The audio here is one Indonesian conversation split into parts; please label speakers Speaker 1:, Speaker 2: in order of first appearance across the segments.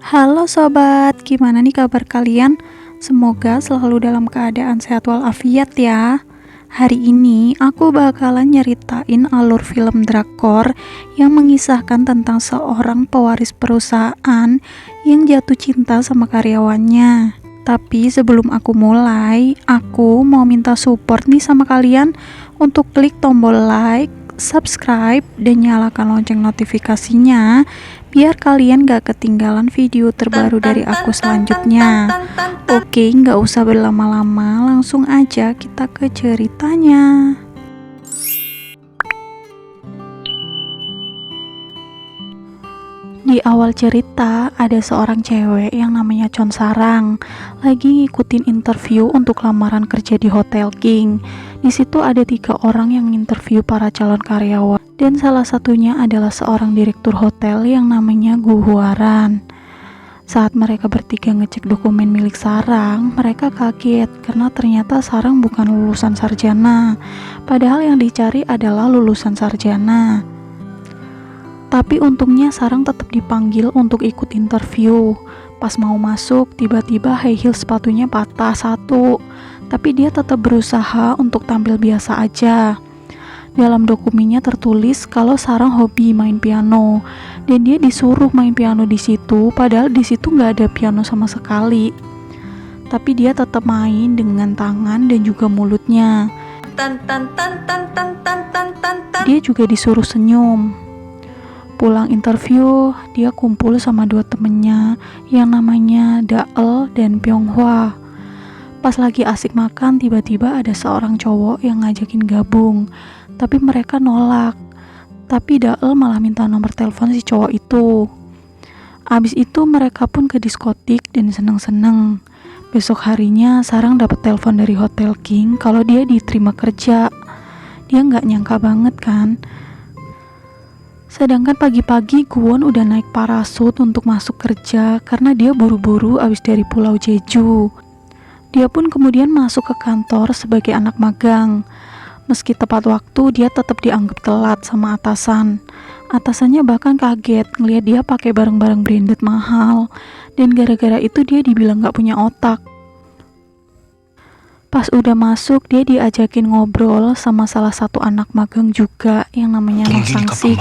Speaker 1: Halo sobat, gimana nih kabar kalian? Semoga selalu dalam keadaan sehat walafiat ya. Hari ini aku bakalan nyeritain alur film drakor yang mengisahkan tentang seorang pewaris perusahaan yang jatuh cinta sama karyawannya. Tapi sebelum aku mulai, aku mau minta support nih sama kalian untuk klik tombol like, subscribe, dan nyalakan lonceng notifikasinya biar kalian gak ketinggalan video terbaru dari aku selanjutnya. Oke, gak usah berlama-lama, langsung aja kita ke ceritanya. Di awal cerita ada seorang cewek yang namanya Chon Sarang lagi ngikutin interview untuk lamaran kerja di Hotel King. Di situ ada 3 orang yang interview para calon karyawan dan salah satunya adalah seorang direktur hotel yang namanya Gu Huaran. Saat mereka bertiga ngecek dokumen milik Sarang, mereka kaget karena ternyata Sarang bukan lulusan sarjana, padahal yang dicari adalah lulusan sarjana. Tapi untungnya Sarang tetap dipanggil untuk ikut interview. Pas mau masuk, tiba-tiba high heel sepatunya patah satu. Tapi dia tetap berusaha untuk tampil biasa aja. Dalam dokumennya tertulis kalau Sarang hobi main piano dan dia disuruh main piano di situ, padahal di situ nggak ada piano sama sekali. Tapi dia tetap main dengan tangan dan juga mulutnya. Dia juga disuruh senyum. Pulang interview, dia kumpul sama 2 temennya yang namanya Dael dan Pyonghwa. Pas lagi asik makan, tiba-tiba ada seorang cowok yang ngajakin gabung, tapi mereka nolak. Tapi Dael malah minta nomor telepon si cowok itu. Abis itu mereka pun ke diskotik dan seneng-seneng. Besok harinya Sarang dapat telepon dari Hotel King kalau dia diterima kerja. Dia nggak nyangka banget kan. Sedangkan pagi-pagi Guwon udah naik parasut untuk masuk kerja karena dia buru-buru abis dari Pulau Jeju. Dia pun kemudian masuk ke kantor sebagai anak magang. Meski tepat waktu, dia tetap dianggap telat sama atasan. Atasannya bahkan kaget ngeliat dia pakai barang-barang branded mahal. Dan gara-gara itu dia dibilang gak punya otak. Pas udah masuk, dia diajakin ngobrol sama salah satu anak magang juga yang namanya No Sang-sik.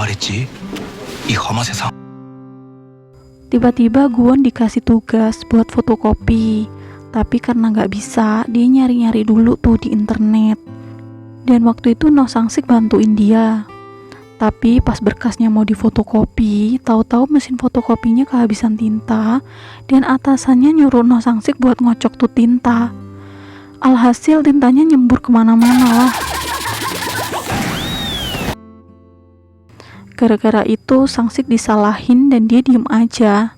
Speaker 1: Tiba-tiba Guwon dikasih tugas buat fotokopi. Tapi karena gak bisa, dia nyari-nyari dulu tuh di internet. Dan waktu itu No Sang-sik bantuin dia. Tapi pas berkasnya mau difotokopi, tahu-tahu mesin fotokopinya kehabisan tinta dan atasannya nyuruh No Sang-sik buat ngocok tuh tinta. Alhasil tintanya nyembur kemana-mana lah. Gara-gara itu Sang-sik disalahin dan dia diem aja.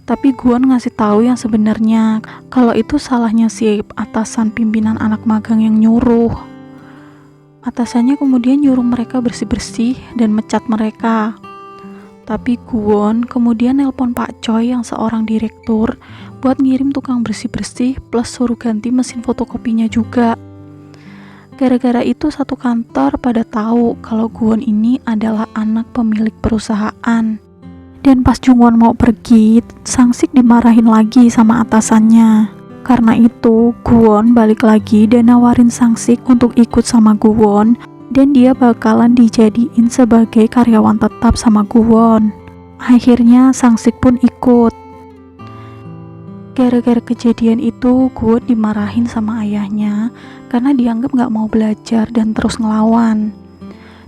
Speaker 1: Tapi Guwon ngasih tahu yang sebenarnya kalau itu salahnya si atasan pimpinan anak magang yang nyuruh. Atasannya kemudian nyuruh mereka bersih-bersih dan mecat mereka. Tapi Guwon kemudian nelpon Pak Choi yang seorang direktur buat ngirim tukang bersih-bersih plus suruh ganti mesin fotokopinya juga. Gara-gara itu satu kantor pada tahu kalau Guwon ini adalah anak pemilik perusahaan. Dan pas Jungwon mau pergi, Sang-sik dimarahin lagi sama atasannya. Karena itu, Guwon balik lagi dan nawarin Sang-sik untuk ikut sama Guwon dan dia bakalan dijadiin sebagai karyawan tetap sama Guwon. Akhirnya Sang-sik pun ikut. Gara-gara kejadian itu, Guwon dimarahin sama ayahnya karena dianggap gak mau belajar dan terus ngelawan.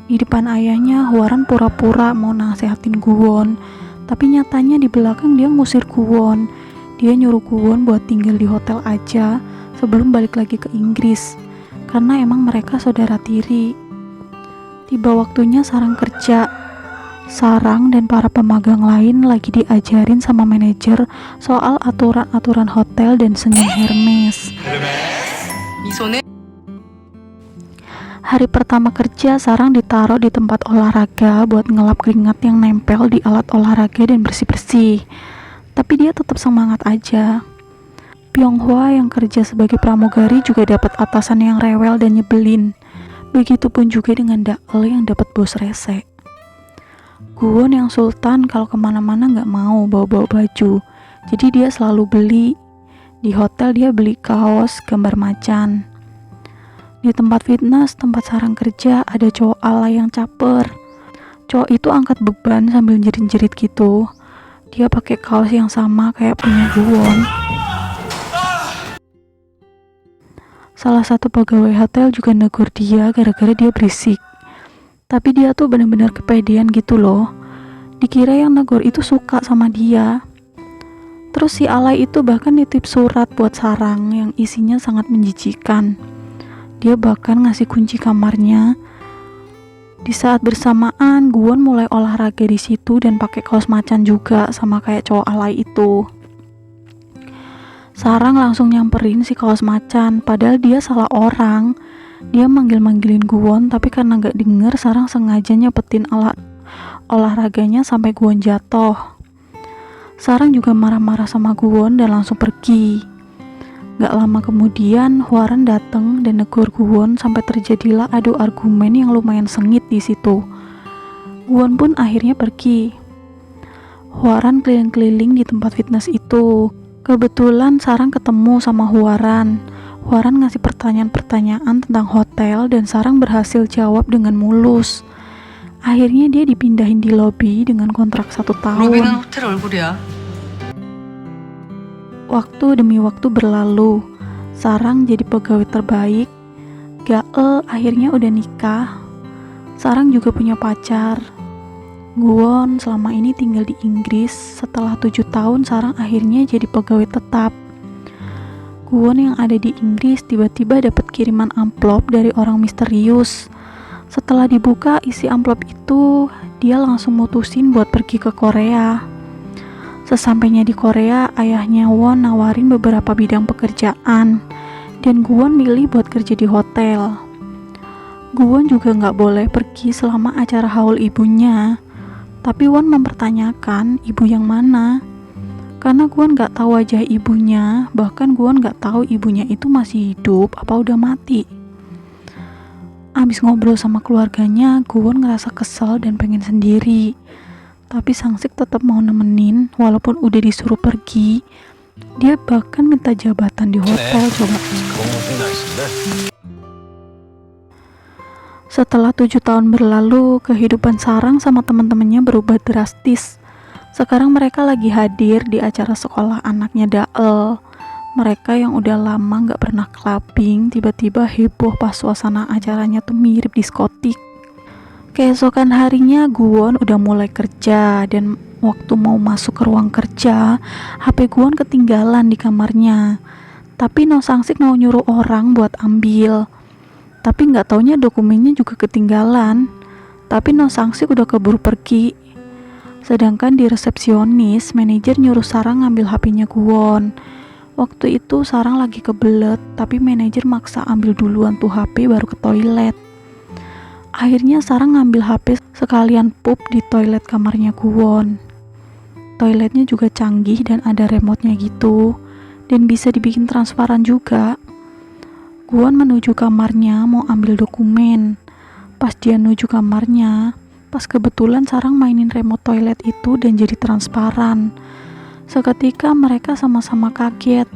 Speaker 1: Di depan ayahnya, Huaran pura-pura mau nasehatin Guwon, tapi nyatanya di belakang dia ngusir Guwon. Dia nyuruh Guwon buat tinggal di hotel aja sebelum balik lagi ke Inggris, karena emang mereka saudara tiri. Tiba waktunya Sarang kerja. Sarang dan para pemagang lain lagi diajarin sama manajer soal aturan-aturan hotel dan senyum Hermes. Hari pertama kerja, Sarang ditaruh di tempat olahraga buat ngelap keringat yang nempel di alat olahraga dan bersih-bersih. Tapi dia tetap semangat aja. Pyonghwa yang kerja sebagai pramugari juga dapat atasan yang rewel dan nyebelin. Begitupun juga dengan Dael yang dapat bos rese. Guwon yang sultan kalau kemana-mana gak mau bawa-bawa baju. Jadi dia selalu beli. Di hotel dia beli kaos gambar macan. Di tempat fitness, tempat Sarang kerja, ada cowok alay yang caper. Cowok itu angkat beban sambil jerit-jerit gitu. Dia pakai kaos yang sama kayak punya Guwon. Salah satu pegawai hotel juga negur dia gara-gara dia berisik. Tapi dia tuh benar-benar kepedean gitu loh. Dikira yang negur itu suka sama dia. Terus si alay itu bahkan nitip surat buat Sarang yang isinya sangat menjijikan. Dia bahkan ngasih kunci kamarnya. Di saat bersamaan, Guwon mulai olahraga di situ dan pakai kaos macan juga sama kayak cowok alay itu. Sarang langsung nyamperin si kaos macan, padahal dia salah orang. Dia manggil-manggilin Guwon, tapi karena gak denger, Sarang sengaja nyepetin alat olahraganya sampai Guwon jatuh. Sarang juga marah-marah sama Guwon dan langsung pergi. Gak lama kemudian, Hwaran datang dan negur Guwon sampai terjadilah adu argumen yang lumayan sengit di situ. Guwon pun akhirnya pergi. Hwaran keliling-keliling di tempat fitness itu. Kebetulan Sarang ketemu sama Hwaran. Hwaran ngasih pertanyaan-pertanyaan tentang hotel dan Sarang berhasil jawab dengan mulus. Akhirnya dia dipindahin di lobi dengan kontrak 1 tahun.
Speaker 2: 로비는 호텔 얼굴이야.
Speaker 1: Waktu demi waktu berlalu, Sarang jadi pegawai terbaik. Gael akhirnya udah nikah. Sarang juga punya pacar. Guwon selama ini tinggal di Inggris. Setelah 7 tahun, Sarang akhirnya jadi pegawai tetap. Guwon yang ada di Inggris tiba-tiba dapat kiriman amplop dari orang misterius. Setelah dibuka isi amplop itu, dia langsung mutusin buat pergi ke Korea. Sesampainya di Korea, ayahnya Won nawarin beberapa bidang pekerjaan, dan Guwon milih buat kerja di hotel. Guwon juga nggak boleh pergi selama acara haul ibunya, tapi Won mempertanyakan ibu yang mana. Karena Guwon nggak tahu wajah ibunya, bahkan Guwon nggak tahu ibunya itu masih hidup apa udah mati. Abis ngobrol sama keluarganya, Guwon ngerasa kesel dan pengen sendiri. Tapi Sangsik tetap mau nemenin, walaupun udah disuruh pergi. Dia bahkan minta jabatan di hotel, coba. Setelah 7 tahun berlalu, kehidupan Sarang sama teman-temannya berubah drastis. Sekarang mereka lagi hadir di acara sekolah anaknya Dael. Mereka yang udah lama gak pernah clubbing, tiba-tiba heboh pas suasana acaranya tuh mirip diskotik. Keesokan harinya Guwon udah mulai kerja, dan waktu mau masuk ke ruang kerja, HP Guwon ketinggalan di kamarnya. Tapi No Sangsik mau nyuruh orang buat ambil. Tapi gak taunya dokumennya juga ketinggalan. Tapi No Sangsik udah keburu pergi. Sedangkan di resepsionis, manajer nyuruh Sarang ngambil HP-nya Guwon. Waktu itu Sarang lagi kebelet, tapi manajer maksa ambil duluan tuh HP baru ke toilet. Akhirnya Sarang ngambil HP sekalian pup di toilet kamarnya Guwon. Toiletnya juga canggih dan ada remote-nya gitu, dan bisa dibikin transparan juga. Guwon menuju kamarnya mau ambil dokumen. Pas dia menuju kamarnya, pas kebetulan Sarang mainin remote toilet itu dan jadi transparan. Seketika mereka sama-sama kaget.